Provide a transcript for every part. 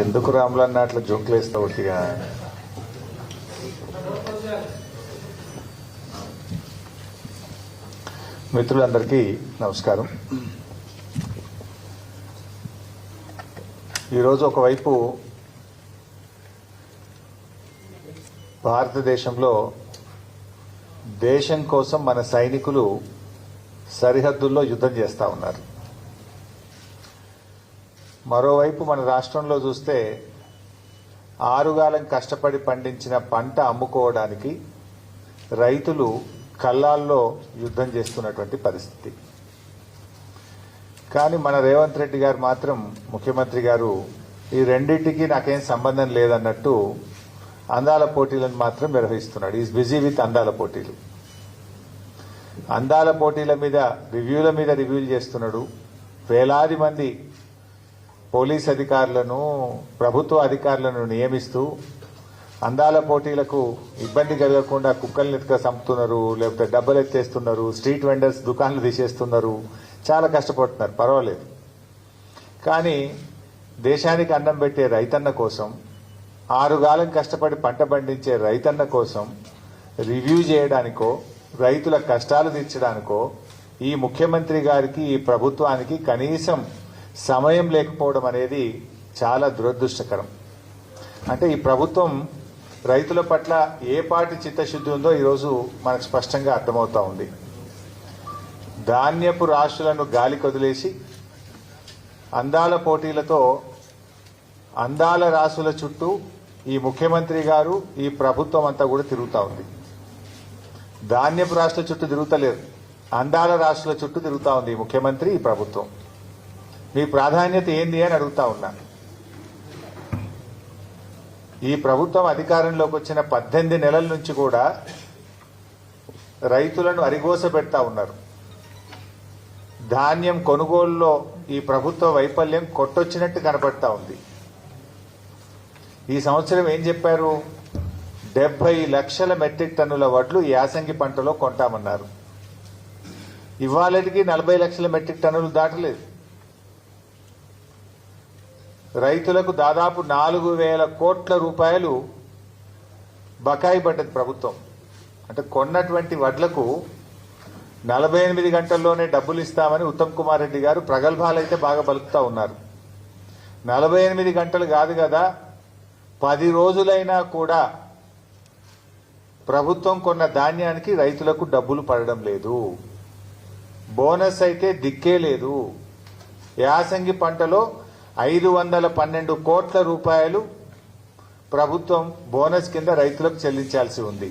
ఎందుకు రాములన్న అట్లా జోకులు వేస్తావు ఒకటిగా? మిత్రులందరికీ నమస్కారం. ఈరోజు ఒకవైపు భారతదేశంలో దేశం కోసం మన సైనికులు సరిహద్దుల్లో యుద్ధం చేస్తూ ఉన్నారు. మరోవైపు మన రాష్ట్రంలో చూస్తే ఆరుగాలం కష్టపడి పండించిన పంట అమ్ముకోవడానికి రైతులు కల్లాల్లో యుద్ధం చేస్తున్నటువంటి పరిస్థితి. కానీ మన రేవంత్ రెడ్డి గారు మాత్రం, ముఖ్యమంత్రి గారు, ఈ రెండింటికి నాకేం సంబంధం లేదన్నట్టు అందాల పోటీలను మాత్రం నిర్వహిస్తున్నాడు. ఈజ్ బిజీ విత్ అందాల పోటీలు. అందాల పోటీల మీద రివ్యూలు చేస్తున్నాడు. వేలాది మంది పోలీస్ అధికారులను, ప్రభుత్వ అధికారులను నియమిస్తూ అందాల పోటీలకు ఇబ్బంది కలగకుండా కుక్కల్ని ఎత్తుక చంపుతున్నారు, లేకపోతే డబ్బులు ఎత్తేస్తున్నారు, స్ట్రీట్ వెండర్స్ దుకాన్లు తీసేస్తున్నారు, చాలా కష్టపడుతున్నారు, పర్వాలేదు. కానీ దేశానికి అన్నం పెట్టే రైతన్న కోసం, ఆరుగాలం కష్టపడి పంట పండించే రైతన్న కోసం రివ్యూ చేయడానికో, రైతుల కష్టాలు తీర్చడానికో ఈ ముఖ్యమంత్రి గారికి, ఈ ప్రభుత్వానికి కనీసం సమయం లేకపోవడం అనేది చాలా దురదృష్టకరం. అంటే ఈ ప్రభుత్వం రైతుల పట్ల ఏ పాటి చిత్తశుద్ధి ఉందో ఈరోజు మనకు స్పష్టంగా అర్థమవుతా ఉంది. ధాన్యపు రాశులను గాలి కొదిలేసి అందాల పోటీలతో అందాల రాశుల చుట్టూ ఈ ముఖ్యమంత్రి గారు, ఈ ప్రభుత్వం అంతా కూడా తిరుగుతూ ఉంది. ధాన్యపు రాశుల చుట్టూ తిరుగుతలేరు, అందాల రాశుల చుట్టూ తిరుగుతూ ఉంది ఈ ముఖ్యమంత్రి, ఈ ప్రభుత్వం. మీ ప్రాధాన్యత ఏంది అని అడుగుతా ఉన్నా. ఈ ప్రభుత్వం అధికారంలోకి వచ్చిన 18 నెలల నుంచి కూడా రైతులను అరిగోస పెడతా ఉన్నారు. ధాన్యం కొనుగోలులో ఈ ప్రభుత్వ వైఫల్యం కొట్టొచ్చినట్టు కనబడతా ఉంది. ఈ సంవత్సరం ఏం చెప్పారు? 70 లక్షల మెట్రిక్ టన్నుల వడ్లు యాసంగి పంటలో కొంటామన్నారు. ఇవాళకి 40 లక్షల మెట్రిక్ టన్నులు దాటలేదు. రైతులకు దాదాపు 4,000 కోట్ల రూపాయలు బకాయి పడ్డది ప్రభుత్వం. అంటే కొన్నటువంటి వడ్లకు 48 గంటల్లోనే డబ్బులు ఇస్తామని ఉత్తమ్ కుమార్ రెడ్డి గారు ప్రగల్భాలైతే బాగా పలుకుతా ఉన్నారు. 48 గంటలు కాదు కదా, 10 రోజులైనా కూడా ప్రభుత్వం కొన్న ధాన్యానికి రైతులకు డబ్బులు పడడం లేదు. బోనస్ అయితే దిక్కే లేదు. యాసంగి పంటలో 512 కోట్ల రూపాయలు ప్రభుత్వం బోనస్ కింద రైతులకు చెల్లించాల్సి ఉంది.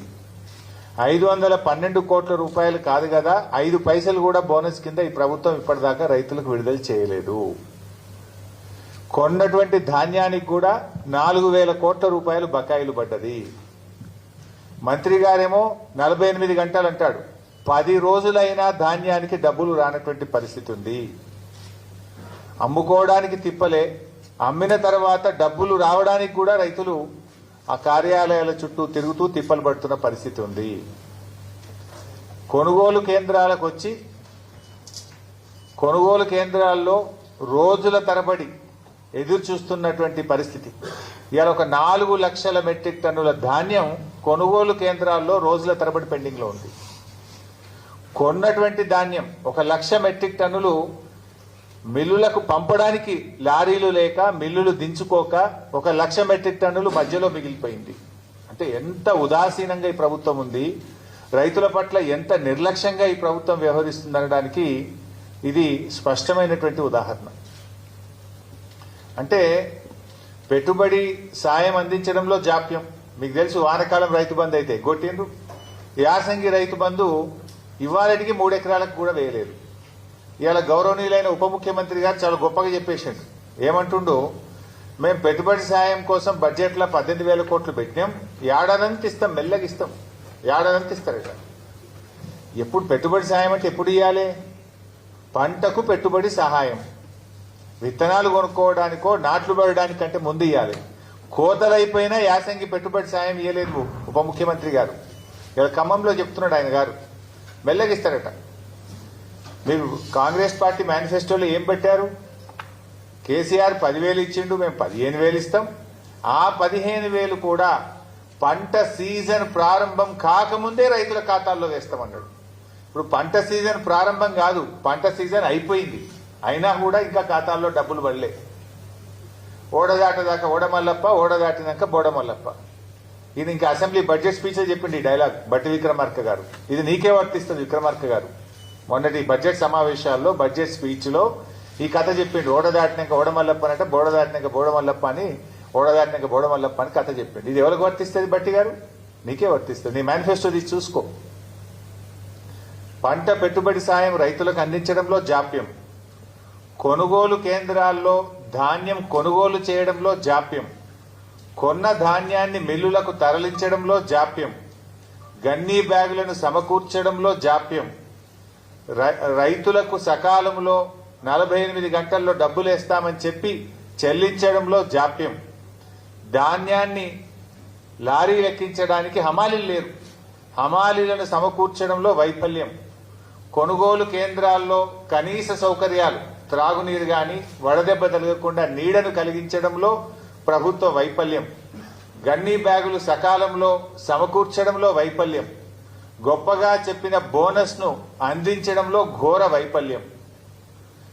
512 కోట్ల రూపాయలు కాదు కదా, 5 పైసలు కూడా బోనస్ కింద ఈ ప్రభుత్వం ఇప్పటిదాకా రైతులకు విడుదల చేయలేదు. కొన్నటువంటి ధాన్యానికి కూడా 4,000 కోట్ల రూపాయలు బకాయిలు పడ్డది. మంత్రి గారేమో 48 గంటలు అంటాడు. 10 రోజులైనా ధాన్యానికి డబ్బులు రానటువంటి పరిస్థితి ఉంది. అమ్ముకోవడానికి తిప్పలే, అమ్మిన తర్వాత డబ్బులు రావడానికి కూడా రైతులు ఆ కార్యాలయాల చుట్టూ తిరుగుతూ తిప్పలు పడుతున్న పరిస్థితి ఉంది. కొనుగోలు కేంద్రాలకు వచ్చి కొనుగోలు కేంద్రాల్లో రోజుల తరబడి ఎదురు చూస్తున్నటువంటి పరిస్థితి. ఇవాళ ఒక 4 లక్షల మెట్రిక్ టన్నుల ధాన్యం కొనుగోలు కేంద్రాల్లో రోజుల తరబడి పెండింగ్ లో ఉంది. కొన్నటువంటి ధాన్యం 1 లక్ష మెట్రిక్ టన్నులు మిల్లులకు పంపడానికి లారీలు లేక, మిల్లులు దించుకోక 1 లక్ష మెట్రిక్ టన్నులు మధ్యలో మిగిలిపోయింది. అంటే ఎంత ఉదాసీనంగా ఈ ప్రభుత్వం ఉంది, రైతుల పట్ల ఎంత నిర్లక్ష్యంగా ఈ ప్రభుత్వం వ్యవహరిస్తుందనడానికి ఇది స్పష్టమైనటువంటి ఉదాహరణ. అంటే పెట్టుబడి సాయం అందించడంలో జాప్యం. మీకు తెలుసు, వానకాలం రైతు బంధు అయితే కొట్టిండ్రు. యాసంగి రైతు బంధు ఇవాళకి 3 ఎకరాలకు కూడా వేయలేదు. ఇవాళ గౌరవనీయులైన ఉప ముఖ్యమంత్రి గారు చాలా గొప్పగా చెప్పేసిండు. ఏమంటుండో, మేము పెట్టుబడి సాయం కోసం బడ్జెట్లో 18,000 కోట్లు పెట్టినాం, ఏడాదంతా ఇస్తాం, మెల్లగా ఇస్తాం, ఏడాదంతా ఇస్తారట. ఎప్పుడు పెట్టుబడి సాయం అంటే ఎప్పుడు ఇవ్వాలి? పంటకు పెట్టుబడి సహాయం, విత్తనాలు కొనుక్కోవడానికో నాట్లు పడడానికంటే ముందు ఇవ్వాలి. కోతలైపోయినా యాసంగి పెట్టుబడి సాయం ఇవ్వలేదు ఉప ముఖ్యమంత్రి గారు. ఇలా ఖమ్మంలో చెప్తున్నాడు ఆయన గారు, మెల్లగా ఇస్తారట. మీరు కాంగ్రెస్ పార్టీ మేనిఫెస్టోలో ఏం పెట్టారు? కేసీఆర్ 10,000 ఇచ్చిండు, మేము 15,000 ఇస్తాం. ఆ 15,000 కూడా పంట సీజన్ ప్రారంభం కాకముందే రైతుల ఖాతాల్లో వేస్తామన్నాడు. ఇప్పుడు పంట సీజన్ ప్రారంభం కాదు, పంట సీజన్ అయిపోయింది, అయినా కూడా ఇంకా ఖాతాల్లో డబ్బులు పడలే. ఓడదాటదాకా ఓడమల్లప్ప, ఓడదాటినాక బోడమల్లప్ప. ఇది ఇంకా అసెంబ్లీ బడ్జెట్ స్పీచ్ చెప్పింది ఈ డైలాగ్ బట్టి విక్రమార్క గారు. ఇది నీకే వర్తిస్తుంది విక్రమార్క గారు. మొన్నటి బడ్జెట్ సమావేశాల్లో బడ్జెట్ స్పీచ్ లో ఈ కథ చెప్పిండు. ఓడదాటినాక ఓడమల్లప్ప అంటే బోడదాటినాక బోడమల్లప్ప అని, ఓడదాటినాక బోడమల్లప్ప అని కథ చెప్పిండు. ఇది ఎవరికి వర్తిస్తుంది బట్టి గారు? నీకే వర్తిస్తుంది. నీ మేనిఫెస్టో తీసి చూసుకో. పంట పెట్టుబడి సాయం రైతులకు అందించడంలో జాప్యం, కొనుగోలు కేంద్రాల్లో ధాన్యం కొనుగోలు చేయడంలో జాప్యం, కొన్న ధాన్యాన్ని మిల్లులకు తరలించడంలో జాప్యం, గన్నీ బ్యాగులను సమకూర్చడంలో జాప్యం, రైతులకు సకాలంలో 48 గంటల్లో డబ్బులేస్తామని చెప్పి చెల్లించడంలో జాప్యం, ధాన్యాన్ని లారీలు ఎక్కించడానికి హమాలీలు లేరు, హమాలీలను సమకూర్చడంలో వైఫల్యం, కొనుగోలు కేంద్రాల్లో కనీస సౌకర్యాలు, త్రాగునీరు గాని వడదెబ్బ తగలకుండా నీడను కలిగించడంలో ప్రభుత్వ వైఫల్యం, గన్నీ బ్యాగులు సకాలంలో సమకూర్చడంలో వైఫల్యం, గొప్పగా చెప్పిన బోనస్ ను అందించడంలో ఘోర వైఫల్యం.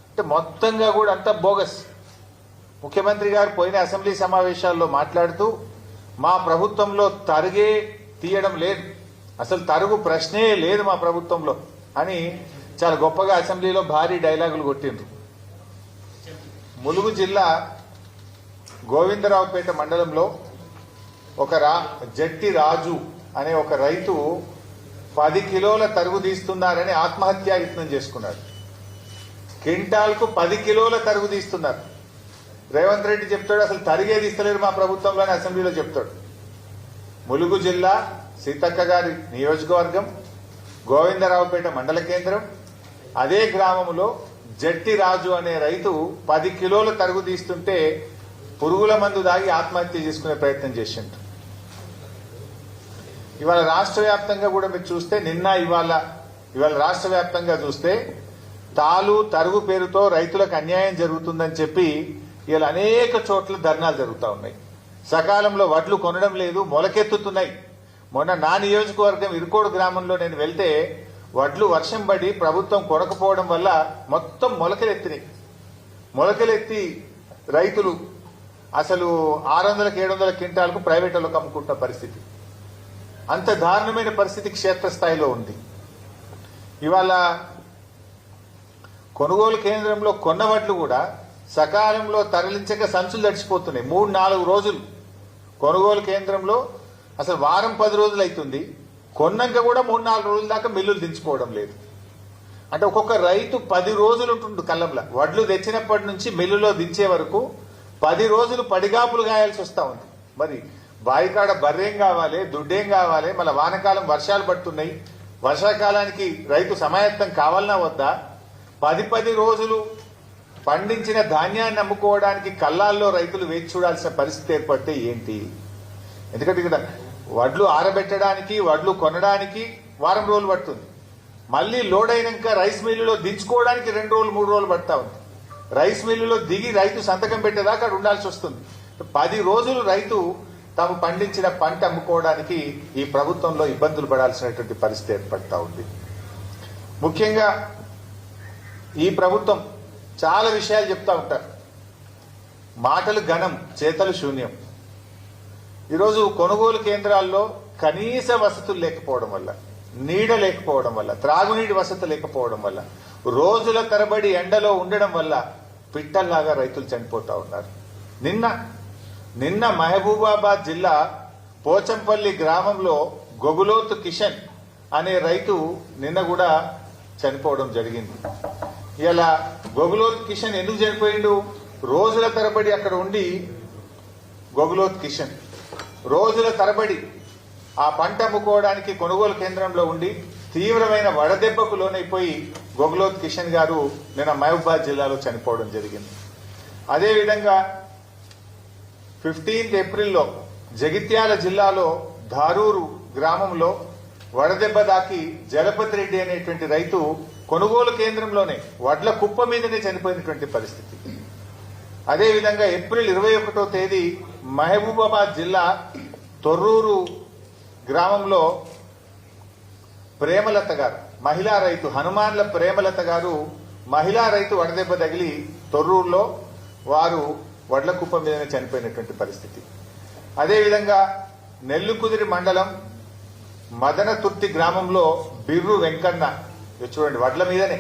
అంటే మొత్తంగా కూడా అంతా బోగస్. ముఖ్యమంత్రి గారు పోయిన అసెంబ్లీ సమావేశాల్లో మాట్లాడుతూ మా ప్రభుత్వంలో తరుగే తీయడం లేదు, అసలు తరుగు ప్రశ్నే లేదు మా ప్రభుత్వంలో అని చాలా గొప్పగా అసెంబ్లీలో భారీ డైలాగులు కొట్టిండ్రు. ములుగు జిల్లా గోవిందరావుపేట మండలంలో ఒక జట్టి రాజు అనే ఒక రైతు 10 కిలోల తరుగు తీస్తున్నారని ఆత్మహత్యా యత్నం చేసుకున్నాడు. క్వింటాల్కు 10 కిలోల తరుగు తీస్తున్నారు. రేవంత్ రెడ్డి చెప్తాడు అసలు తరిగే తీస్తలేరు మా ప్రభుత్వంలోనే అసెంబ్లీలో చెప్తాడు. ములుగు జిల్లా సీతక్క గారి నియోజకవర్గం గోవిందరావుపేట మండల కేంద్రం, అదే గ్రామంలో జట్టి రాజు అనే రైతు 10 కిలోల తరుగు తీస్తుంటే పురుగుల మందు దాగి ఆత్మహత్య చేసుకునే ప్రయత్నం చేసిండు. ఇవాళ రాష్ట్ర వ్యాప్తంగా కూడా మీరు చూస్తే ఇవాళ రాష్ట్ర వ్యాప్తంగా చూస్తే తాలు తరుగు పేరుతో రైతులకు అన్యాయం జరుగుతుందని చెప్పి ఇవాళ అనేక చోట్ల ధర్నాలు జరుగుతూ ఉన్నాయి. సకాలంలో వడ్లు కొనడం లేదు, మొలకెత్తుతున్నాయి. మొన్న నా నియోజకవర్గం ఇరుకోడు గ్రామంలో నేను వెళ్తే వడ్లు వర్షం పడి ప్రభుత్వం కొనకపోవడం వల్ల మొత్తం మొలకలెత్తినాయి. మొలకలెత్తి రైతులు అసలు 600-700 క్వింటాలకు ప్రైవేట్ వాళ్ళకు అమ్ముకుంటున్న పరిస్థితి. అంత దారుణమైన పరిస్థితి క్షేత్రస్థాయిలో ఉంది. ఇవాళ కొనుగోలు కేంద్రంలో కొన్న వడ్లు కూడా సకాలంలో తరలించక సంచులు తడిచిపోతున్నాయి. 3-4 రోజులు కొనుగోలు కేంద్రంలో, అసలు వారం 10 రోజులు అవుతుంది, కొన్నాక కూడా 3-4 రోజుల దాకా మిల్లులు దించుకోవడం లేదు. అంటే ఒక్కొక్క రైతు 10 రోజులు ఉంటుండు కళ్ళంలో. వడ్లు తెచ్చినప్పటి నుంచి మిల్లులో దించే వరకు 10 రోజులు పడిగాపులు గాయాల్సి వస్తా ఉంది. మరి బాయికాడ బర్రేం కావాలి, దుడ్డేం కావాలి, మళ్ళీ వానకాలం వర్షాలు పడుతున్నాయి, వర్షాకాలానికి రైతు సమాయత్తం కావాలన్నా వద్దా? 10 రోజులు పండించిన ధాన్యాన్ని అమ్ముకోవడానికి కళ్ళాల్లో రైతులు వేచి చూడాల్సిన పరిస్థితి ఏర్పడితే ఏంటి? ఎందుకంటే ఇక్కడ వడ్లు ఆరబెట్టడానికి, వడ్లు కొనడానికి వారం రోజులు పడుతుంది. మళ్ళీ లోడ్ అయినాక రైస్ మిల్లులో దించుకోవడానికి 2 రోజులు 3 రోజులు పడతా ఉంది. రైస్ మిల్లులో దిగి రైతు సంతకం పెట్టేదాకా అక్కడ ఉండాల్సి వస్తుంది. 10 రోజులు రైతు తాము పండించిన పంట అమ్ముకోవడానికి ఈ ప్రభుత్వంలో ఇబ్బందులు పడాల్సినటువంటి పరిస్థితి ఏర్పడతా ఉంది. ముఖ్యంగా ఈ ప్రభుత్వం చాలా విషయాలు చెప్తా ఉంటారు. మాటలు ఘనం, చేతలు శూన్యం. ఈరోజు కొనుగోలు కేంద్రాల్లో కనీస వసతులు లేకపోవడం వల్ల, నీడ లేకపోవడం వల్ల, త్రాగునీటి వసతి లేకపోవడం వల్ల, రోజుల తరబడి ఎండలో ఉండడం వల్ల పిట్టల్లాగా రైతులు చనిపోతా ఉన్నారు. నిన్న మహబూబాబాద్ జిల్లా పోచంపల్లి గ్రామంలో గొగులోతు కిషన్ అనే రైతు నిన్న కూడా చనిపోవడం జరిగింది. ఇలా గొగులోత్ కిషన్ ఎందుకు చనిపోయిండు? రోజుల తరబడి అక్కడ ఉండి గొగులోత్ కిషన్ రోజుల తరబడి ఆ పంట అమ్ముకోవడానికి కొనుగోలు కేంద్రంలో ఉండి తీవ్రమైన వడదెబ్బకు లోనైపోయి గొగులోత్ కిషన్ గారు నిన్న మహబూబాబాద్ జిల్లాలో చనిపోవడం జరిగింది. అదేవిధంగా 15 ఏప్రిల్లో జగిత్యాల జిల్లాలో ధారూరు గ్రామంలో వడదెబ్బ దాకి జలపతి రెడ్డి అనేటువంటి రైతు కొనుగోలు కేంద్రంలోనే వడ్ల కుప్ప మీదనే చనిపోయినటువంటి పరిస్థితి. అదేవిధంగా ఏప్రిల్ 21వ తేదీ మహబూబాబాద్ జిల్లా తొర్రూరు గ్రామంలో ప్రేమలత గారు మహిళా రైతు హనుమాన్ల ప్రేమలత గారు మహిళా రైతు వడదెబ్బ తగిలి తొర్రూరులో వారు వడ్ల కుప్ప మీదనే చనిపోయినటువంటి పరిస్థితి. అదేవిధంగా నెల్లుకుదిరి మండలం మదనతుర్తి గ్రామంలో బిర్రు వెంకన్న చూడండి వడ్ల మీదనే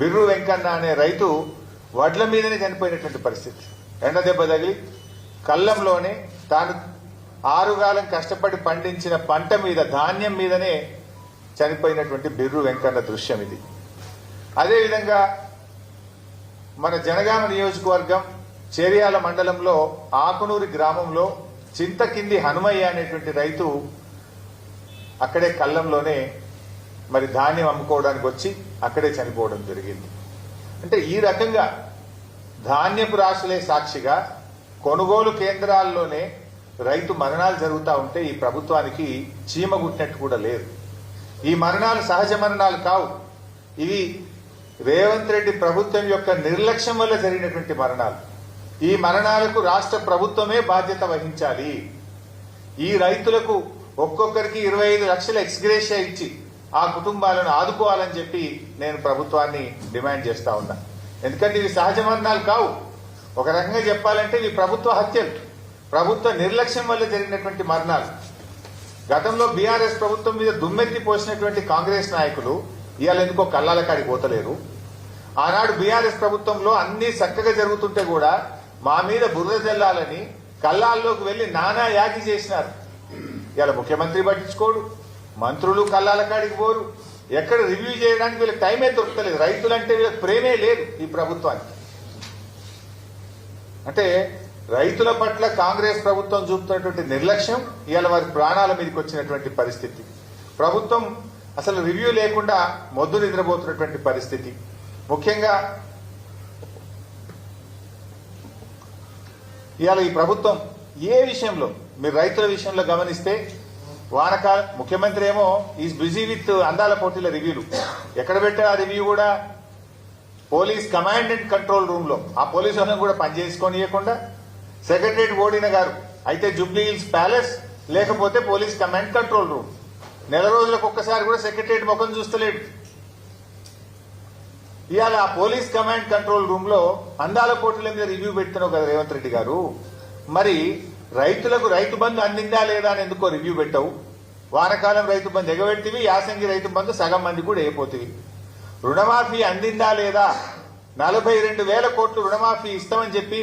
బిర్రు వెంకన్న అనే రైతు వడ్ల మీదనే చనిపోయినటువంటి పరిస్థితి. ఎండ దెబ్బ తగిలి కళ్ళంలోనే తాను ఆరుగాలం కష్టపడి పండించిన పంట మీద ధాన్యం మీదనే చనిపోయినటువంటి బిర్రు వెంకన్న దృశ్యం ఇది. అదేవిధంగా మన జనగామ నియోజకవర్గం చేర్యాల మండలంలో ఆకునూరి గ్రామంలో చింతకింది హనుమయ్య అనేటువంటి రైతు అక్కడే కళ్ళంలోనే మరి ధాన్యం అమ్ముకోవడానికి వచ్చి అక్కడే చనిపోవడం జరిగింది. అంటే ఈ రకంగా ధాన్యపు రాశులే సాక్షిగా కొనుగోలు కేంద్రాల్లోనే రైతు మరణాలు జరుగుతూ ఉంటే ఈ ప్రభుత్వానికి చీమ గుట్టినట్టు కూడా లేదు. ఈ మరణాలు సహజ మరణాలు కావు, ఇవి రేవంత్ రెడ్డి ప్రభుత్వం యొక్క నిర్లక్ష్యం వల్ల జరిగినటువంటి మరణాలు. ఈ మరణాలకు రాష్ట్ర ప్రభుత్వమే బాధ్యత వహించాలి. ఈ రైతులకు ఒక్కొక్కరికి 25 లక్షల ఎక్స్గ్రేషియా ఇచ్చి ఆ కుటుంబాలను ఆదుకోవాలని చెప్పి నేను ప్రభుత్వాన్ని డిమాండ్ చేస్తా ఉన్నా. ఎందుకంటే ఇవి సహజ మరణాలు కావు, ఒక రకంగా చెప్పాలంటే ఇవి ప్రభుత్వ హత్యలు, ప్రభుత్వ నిర్లక్ష్యం వల్ల జరిగినటువంటి మరణాలు. గతంలో బీఆర్ఎస్ ప్రభుత్వం మీద దుమ్మెత్తి పోసినటువంటి కాంగ్రెస్ నాయకులు ఇవాళ ఎందుకో కళ్ళాల కాడికి పోతలేరు. ఆనాడు బీఆర్ఎస్ ప్రభుత్వంలో అన్ని చక్కగా జరుగుతుంటే కూడా మా మీద బురద జల్లాలని కళ్ళాల్లోకి వెళ్లి నానా యాగి చేసినారు. ఇవాళ ముఖ్యమంత్రి పట్టించుకోడు, మంత్రులు కళ్ళాల కాడికి పోరు, ఎక్కడ రివ్యూ చేయడానికి వీళ్ళకి టైమే దొరకలేదు. రైతులంటే వీళ్ళకి ప్రేమే లేదు ఈ ప్రభుత్వానికి. అంటే రైతుల పట్ల కాంగ్రెస్ ప్రభుత్వం చూపుతున్నటువంటి నిర్లక్ష్యం ఇవాళ వారి ప్రాణాల మీదకి వచ్చినటువంటి పరిస్థితి. ప్రభుత్వం అసలు రివ్యూ లేకుండా మొద్దు నిద్రపోతున్నటువంటి పరిస్థితి. ముఖ్యంగా ఇవాళ ఈ ప్రభుత్వం ఏ విషయంలో మీరు రైతుల విషయంలో గమనిస్తే వానకాల ముఖ్యమంత్రి ఏమో ఈజ్ బిజీ విత్ అందాల పోటీల రివ్యూలు. ఎక్కడ పెట్టా ఆ రివ్యూ కూడా police command and control room లో ఆ పోలీసు వాళ్ళని కూడా పనిచేసుకోనియకుండా సెక్రటరేట్ ఓడిన గారు అయితే జూబ్లీ హిల్స్ ప్యాలెస్ లేకపోతే పోలీస్ కమాండ్ కంట్రోల్ రూమ్. నెల రోజులకు ఒక్కసారి కూడా సెక్రటరేట్ ముఖం చూస్తలేడు. ఇవాళ ఆ పోలీస్ కమాండ్ కంట్రోల్ రూమ్ లో అందాల పోటీల మీద రివ్యూ పెడుతున్నావు కదా రేవంత్ రెడ్డి గారు, మరి రైతులకు రైతు బంధు అందిందా లేదా అని ఎందుకో రివ్యూ పెట్టవు? వానకాలం రైతు బంధు ఎగబెట్టివి, యాసంగి రైతు బంధు సగం మంది కూడా అయిపోతుంది. రుణమాఫీ అందిందా లేదా? 42,000 కోట్లు రుణమాఫీ ఇస్తామని చెప్పి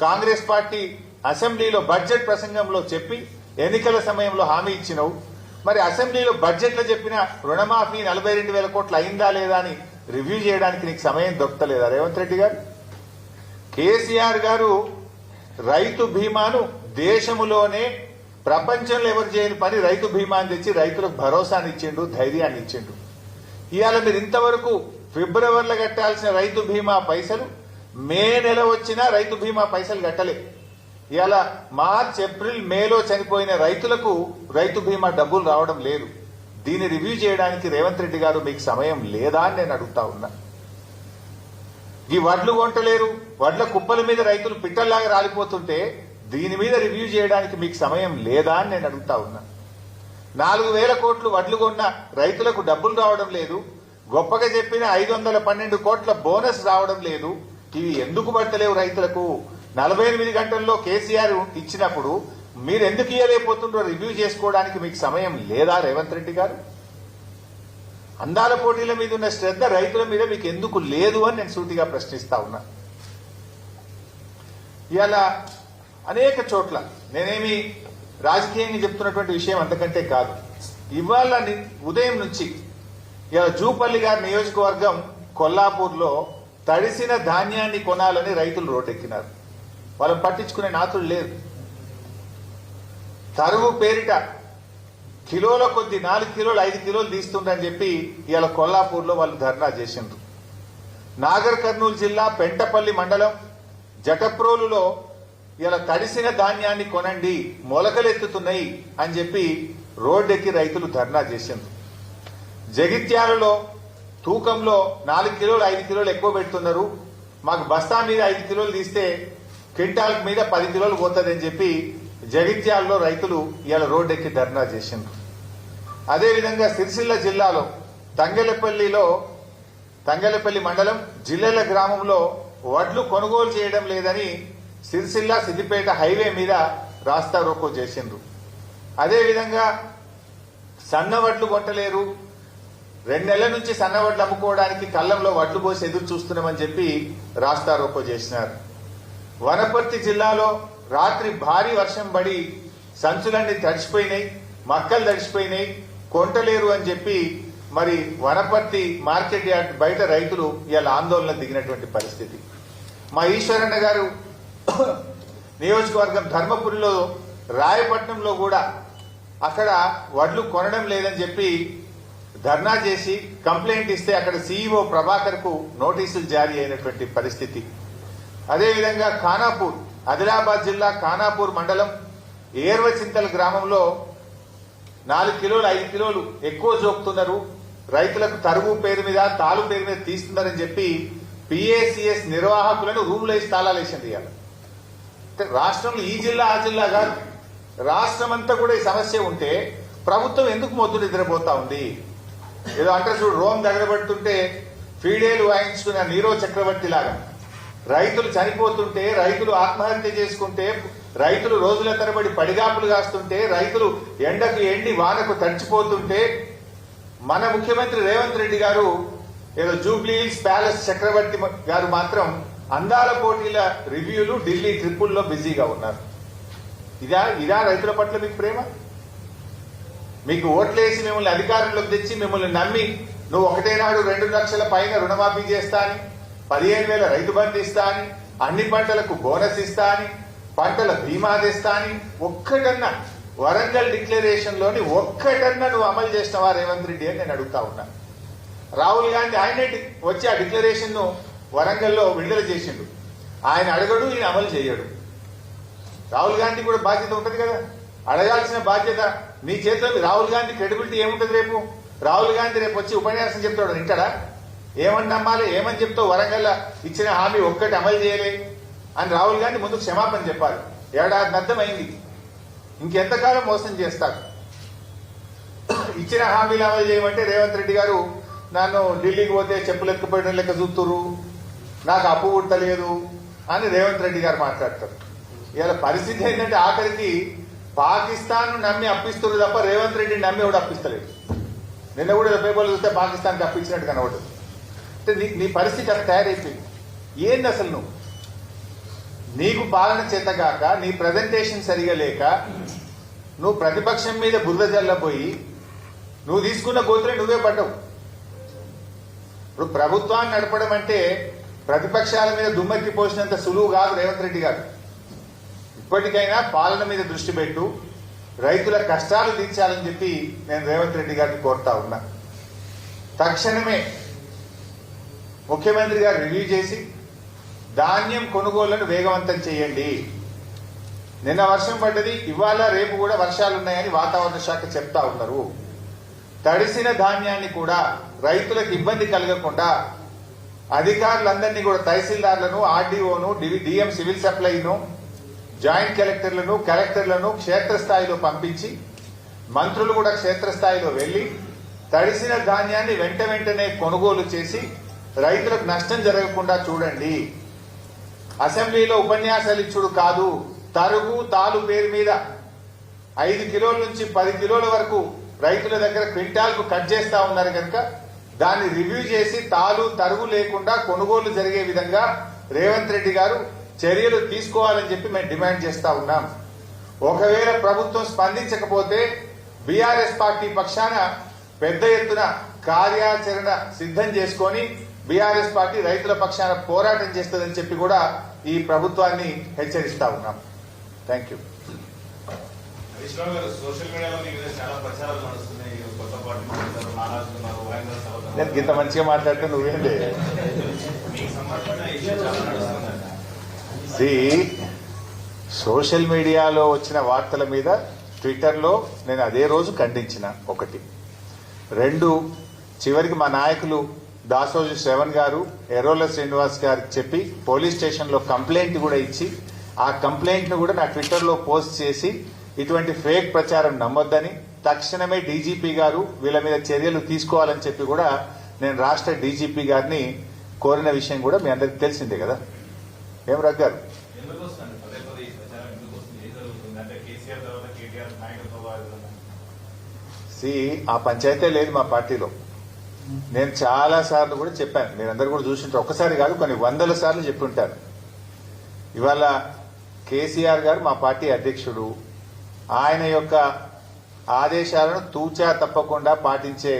కాంగ్రెస్ పార్టీ అసెంబ్లీలో బడ్జెట్ ప్రసంగంలో చెప్పి ఎన్నికల సమయంలో హామీ ఇచ్చినవు. మరి అసెంబ్లీలో బడ్జెట్ లో చెప్పిన రుణమాఫీ 42,000 కోట్లు అయిందా లేదా అని రివ్యూ చేయడానికి నీకు సమయం దొరకలేదా రేవంత్ రెడ్డి గారు? కేసీఆర్ గారు రైతు బీమాను దేశములోనే ప్రపంచంలో ఎవరు చేయని పని రైతు బీమాని తెచ్చి రైతులకు భరోసాని ఇచ్చిండు, ధైర్యాన్ని ఇచ్చిండు. ఇవాళ మీరు ఇంతవరకు ఫిబ్రవరిలో కట్టాల్సిన రైతు బీమా పైసలు మే నెల వచ్చినా రైతు బీమా పైసలు కట్టలే. ఇవాళ మార్చ్ ఏప్రిల్ మేలో చనిపోయిన రైతులకు రైతు బీమా డబ్బులు రావడం లేదు. దీన్ని రివ్యూ చేయడానికి రేవంత్ రెడ్డి గారు మీకు సమయం లేదా అని నేను అడుగుతా ఉన్నా. ఈ వడ్లు కొంటలేరు, వడ్ల కుప్పల మీద రైతులు పిట్టల్లాగా రాలిపోతుంటే దీని మీద రివ్యూ చేయడానికి మీకు సమయం లేదా అని నేను అడుగుతా ఉన్నా. 4,000 కోట్లు వడ్లు కొన్న రైతులకు డబ్బులు రావడం లేదు, గొప్పగా చెప్పిన 512 కోట్ల బోనస్ రావడం లేదు. ఇవి ఎందుకు పడతలేవు రైతులకు? 48 గంటల్లో కేసీఆర్ ఇచ్చినప్పుడు మీరు ఎందుకు ఇయ్యలేకపోతుండ్రో రివ్యూ చేసుకోవడానికి మీకు సమయం లేదా రేవంత్ రెడ్డి గారు? అందాల పోటీల మీద ఉన్న శ్రద్ధ రైతుల మీద మీకు ఎందుకు లేదు అని నేను సూటిగా ప్రశ్నిస్తా ఉన్నా. ఇవాళ అనేక చోట్ల నేనేమి రాజకీయంగా చెప్తున్నటువంటి విషయం అంతకంటే కాదు. ఇవాళ ఉదయం నుంచి ఇవాళ జూపల్లి గారి నియోజకవర్గం కొల్లాపూర్లో తడిసిన ధాన్యాన్ని కొనాలని రైతులు రోడ్డెక్కినారు. వాళ్ళని పట్టించుకునే నాతులు లేదు. తరువు పేరిట కిలోల కొద్ది 4 కిలోలు 5 కిలోలు తీస్తుండని చెప్పి ఇవాళ కొల్లాపూర్లో వాళ్ళు ధర్నా చేసిండ్రు. నాగర్ కర్నూలు జిల్లా పెంటపల్లి మండలం జటప్రోలులో ఇలా తడిసిన ధాన్యాన్ని కొనండి, మొలకలెత్తుతున్నాయి అని చెప్పి రోడ్డెక్కి రైతులు ధర్నా చేసిండ్రు. జగిత్యాలలో తూకంలో 4 కిలోలు 5 కిలోలు ఎక్కువ పెడుతున్నారు, మాకు బస్తా మీద 5 కిలోలు తీస్తే క్వింటాల్ మీద 10 కిలోలు పోతుందని చెప్పి జగిత్యాలలో రైతులు ఇవాళ రోడ్డెక్కి ధర్నా చేసిండ్రు. అదేవిధంగా సిరిసిల్ల జిల్లాలో తంగెలపల్లి మండలం జిల్లెల గ్రామంలో వడ్లు కొనుగోలు చేయడం లేదని సిరిసిల్ల సిద్దిపేట హైవే మీద రాస్తా రోకో చేసిండ్రు. అదేవిధంగా సన్నవడ్లు కొట్టలేరు, 2 నెలల నుంచి సన్నవడ్లు అమ్ముకోవడానికి కళ్ళంలో వడ్లు పోసి ఎదురు చూస్తున్నామని చెప్పి రాస్తా రోకో చేసినారు. వనపర్తి జిల్లాలో రాత్రి భారీ వర్షం పడి సంచులన్నీ తడిచిపోయినాయి, మక్కలు తడిచిపోయినాయి, కొంటలేరు అని చెప్పి మరి వనపర్తి మార్కెట్ యార్డ్ బయట రైతులు ఇవాళ ఆందోళన దిగినటువంటి పరిస్థితి. మా ఈశ్వరన్న గారు నియోజకవర్గం ధర్మపురిలో రాయపట్నంలో కూడా అక్కడ వడ్లు కొనడం లేదని చెప్పి ధర్నా చేసి కంప్లైంట్ ఇస్తే అక్కడ సీఈఓ ప్రభాకర్ కు నోటీసులు జారీ అయినటువంటి పరిస్థితి. అదేవిధంగా ఖానాపూర్, ఆదిలాబాద్ జిల్లా ఖానాపూర్ మండలం ఏర్వచింతల గ్రామంలో 4 కిలోలు 5 కిలోలు ఎక్కువ జోకుతున్నారు, రైతులకు తరుగు పేరు మీద తాలు పేరు మీద తీస్తున్నారని చెప్పి పిఏసిఎస్ నిర్వాహకులను రూమ్లో వేసి తాళాలు వేసింది. ఇవాళ రాష్ట్రంలో ఈ జిల్లా ఆ జిల్లా కాదు, రాష్ట్రం అంతా కూడా ఈ సమస్య ఉంటే ప్రభుత్వం ఎందుకు మొద్దు నిద్రపోతా ఉంది? ఏదో అంటే చూడు, రోమ్ దగ్గరబడుతుంటే ఫీడేలు వాయించుకున్న నీరో చక్రవర్తి లాగా రైతులు చనిపోతుంటే, రైతులు ఆత్మహత్య చేసుకుంటే, రైతులు రోజుల తరబడి పడిగాపులు కాస్తుంటే, రైతులు ఎండకు ఎండి వానకు తడిచిపోతుంటే మన ముఖ్యమంత్రి రేవంత్ రెడ్డి గారు ఏదో జూబ్లీ హిల్స్ ప్యాలెస్ చక్రవర్తి గారు మాత్రం అందాల పోటీల రివ్యూలు, ఢిల్లీ ట్రిప్పుల్లో బిజీగా ఉన్నారు. ఇదా రైతుల పట్ల మీకు ప్రేమ? మీకు ఓట్లేసి మిమ్మల్ని అధికారంలోకి తెచ్చి మిమ్మల్ని నమ్మి నువ్వు ఒకటే నాడు 2 లక్షల పైన రుణమాఫీ చేస్తా అని, 15,000 రైతు బంధు ఇస్తా అని, అన్ని పంటలకు బోనస్ ఇస్తా అని, పంటల బీమా తెస్తా అని ఒక్కటన్నా వరంగల్ డిక్లరేషన్ లోని ఒక్కటన్నా నువ్వు అమలు చేసినవా రేవంత్ రెడ్డి అని నేను అడుగుతా ఉన్నా. రాహుల్ గాంధీ ఆయనే వచ్చి ఆ డిక్లరేషన్ ను వరంగల్లో విడుదల చేసిండు. ఆయన అడగడు, ఈయన అమలు చేయడు. రాహుల్ గాంధీ కూడా బాధ్యత ఉంటుంది కదా, అడగాల్సిన బాధ్యత మీ చేతిలో. రాహుల్ గాంధీ క్రెడిబిలిటీ ఏముంటుంది? రేపు రాహుల్ గాంధీ రేపు వచ్చి ఉపన్యాసం చెప్తాడు, వింటాడా? ఏమని నమ్మాలి? ఏమని చెప్తావు? వరంగల్ ఇచ్చిన హామీ ఒక్కటి అమలు చేయలే అని రాహుల్ గాంధీ ముందు క్షమాపణ చెప్పాలి. 7 అర్థమైంది, ఇంకెంతకాలం మోసం చేస్తారు? ఇచ్చిన హామీలు అమలు చేయమంటే రేవంత్ రెడ్డి గారు నన్ను ఢిల్లీకి పోతే చెప్పులు ఎత్తుకుపోయడం లెక్క చూస్తురు, నాకు అప్పు పుట్టలేదు అని రేవంత్ రెడ్డి గారు మాట్లాడతారు. ఇలా పరిస్థితి ఏంటంటే ఆఖరికి పాకిస్తాన్ నమ్మి అప్పిస్తున్నారు తప్ప రేవంత్ రెడ్డి నమ్మి కూడా అప్పిస్తలేదు. నిన్న కూడా పేపర్లు చూస్తే పాకిస్తాన్కి అప్పించినట్టు కనబడదు. అంటే నీ పరిస్థితి అక్కడ తయారైపోయింది. ఏంది అసలు నీకు పాలన చేతగాక, నీ ప్రజెంటేషన్ సరిగా లేక, నువ్వు ప్రతిపక్షం మీద బురద జల్లబోయి నువ్వు తీసుకున్న గోతులే నువ్వే పడ్డావు. ఇప్పుడు ప్రభుత్వాన్ని నడపడం అంటే ప్రతిపక్షాల మీద దుమ్మెత్తి పోసినంత సులువు కాదు రేవంత్ రెడ్డి గారు. ఇప్పటికైనా పాలన మీద దృష్టి పెట్టు, రైతుల కష్టాలు తీర్చాలని చెప్పి నేను రేవంత్ రెడ్డి గారిని కోరుతా ఉన్నా. తక్షణమే ముఖ్యమంత్రి గారు రివ్యూ చేసి ధాన్యం కొనుగోళ్లను వేగవంతం చేయండి. నిన్న వర్షం పడ్డది, ఇవాళ రేపు కూడా వర్షాలున్నాయని వాతావరణ శాఖ చెప్తా ఉన్నారు. తడిసిన ధాన్యాన్ని కూడా రైతులకు ఇబ్బంది కలగకుండా అధికారులందరినీ కూడా తహసీల్దార్లను, ఆర్డీఓను, డిఎం సివిల్ సప్లైను, జాయింట్ కలెక్టర్లను క్షేత్రస్థాయిలో పంపించి మంత్రులు కూడా క్షేత్రస్థాయిలో వెళ్లి తడిసిన ధాన్యాన్ని వెంటనే కొనుగోలు చేసి రైతులకు నష్టం జరగకుండా చూడండి. అసెంబ్లీలో ఉపన్యాసాలు ఇచ్చుడు కాదు, తరుగు తాలు పేరు మీద 5 కిలోల నుంచి 10 కిలోల వరకు రైతుల దగ్గర క్వింటాల్కు కట్ చేస్తా ఉన్నారు కనుక దాన్ని రివ్యూ చేసి తాలు తరుగు లేకుండా కొనుగోలు జరిగే విధంగా రేవంత్ రెడ్డి గారు చర్యలు తీసుకోవాలని చెప్పి మేము డిమాండ్ చేస్తా ఉన్నాం. ఒకవేళ ప్రభుత్వం స్పందించకపోతే బీఆర్ఎస్ పార్టీ పక్షాన పెద్ద ఎత్తున కార్యాచరణ సిద్ధం చేసుకొని బీఆర్ఎస్ పార్టీ రైతుల పక్షాన పోరాటం చేస్తుందని చెప్పి కూడా ఈ ప్రభుత్వాన్ని హెచ్చరిస్తా ఉన్నాం. Thank you. నేను ఇంత మంచిగా మాట్లాడితే నువ్వేంటి? సోషల్ మీడియాలో వచ్చిన వార్తల మీద ట్విట్టర్లో నేను అదే రోజు ఖండించిన. 1, 2 చివరికి మా నాయకులు దాసోజు శ్రవణ్ గారు, ఎర్రోల శ్రీనివాస్ గారికి చెప్పి పోలీస్ స్టేషన్లో కంప్లైంట్ కూడా ఇచ్చి ఆ కంప్లైంట్ ను కూడా నా ట్విట్టర్ లో పోస్ట్ చేసి ఇటువంటి ఫేక్ ప్రచారం నమ్మొద్దని తక్షణమే డీజీపీ గారు వీళ్ళ మీద చర్యలు తీసుకోవాలని చెప్పి కూడా నేను రాష్ట్ర డీజీపీ గారిని కోరిన విషయం కూడా మీ అందరికి తెలిసిందే కదా. ఏం రగ్గారు ఆ పంచాయతీ లేదు మా పార్టీలో. నేను చాలా సార్లు కూడా చెప్పాను, మీరందరూ కూడా చూసింటారు, ఒక్కసారి కాదు కొన్ని వందల సార్లు చెప్పుంటాను. ఇవాళ కేసీఆర్ గారు మా పార్టీ అధ్యక్షుడు, ఆయన యొక్క ఆదేశాలను తూచా తప్పకుండా పాటించే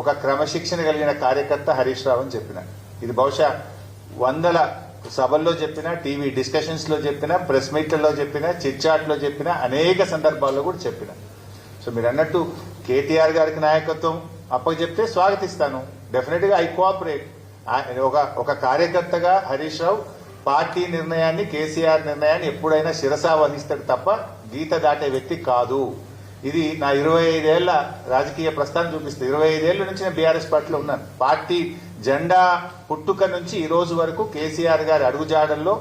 ఒక క్రమశిక్షణ కలిగిన కార్యకర్త హరీష్ రావు అని చెప్పిన. ఇది బహుశా వందల సభల్లో చెప్పిన, టీవీ డిస్కషన్స్ లో చెప్పిన, ప్రెస్ మీట్లలో చెప్పిన, చిట్చాట్ లో చెప్పిన, అనేక సందర్భాల్లో కూడా చెప్పిన. సో మీరు అన్నట్టు కేటీఆర్ గారికి నాయకత్వం అప్పచెప్తే స్వాగతిస్తాను, డెఫినెట్ గా ఐ కోఆపరేట్. ఒక కార్యకర్తగా హరీష్ రావు పార్టీ నిర్ణయాన్ని, కేసీఆర్ నిర్ణయాన్ని ఎప్పుడైనా శిరసా వహిస్తాడు తప్ప గీత దాటే వ్యక్తి కాదు. ఇది నా 25 ఏళ్ల రాజకీయ ప్రస్థానం చూపిస్తుంది. 25 ఏళ్ల నుంచి నేను బీఆర్ఎస్ పార్టీలో ఉన్నాను. పార్టీ జెండా పుట్టుక నుంచి ఈ రోజు వరకు కేసీఆర్ గారి అడుగుజాడల్లో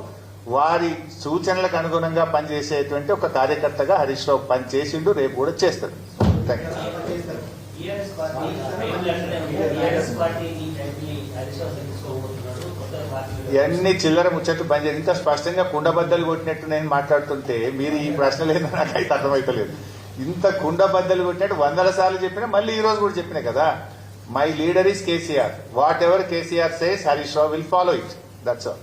వారి సూచనలకు అనుగుణంగా పనిచేసేటువంటి ఒక కార్యకర్తగా హరీష్ రావు పనిచేసిండు, రేపు కూడా చేస్తాడు. ఇవన్నీ చిల్లర ముచ్చట్లు బంద్ చేసి ఇంత స్పష్టంగా కుండబద్దలు కొట్టినట్టు నేను మాట్లాడుతుంటే మీరు ఈ ప్రశ్నలు ఏందో నాకైతే అర్థమైతలేదు. ఇంత కుండబద్దలు కొట్టినట్టు వందల సార్లు చెప్పినా మళ్ళీ ఈ రోజు కూడా చెప్పినా కదా. My leader is KCR. What ever KCR says Harish Rao will follow it. That's all.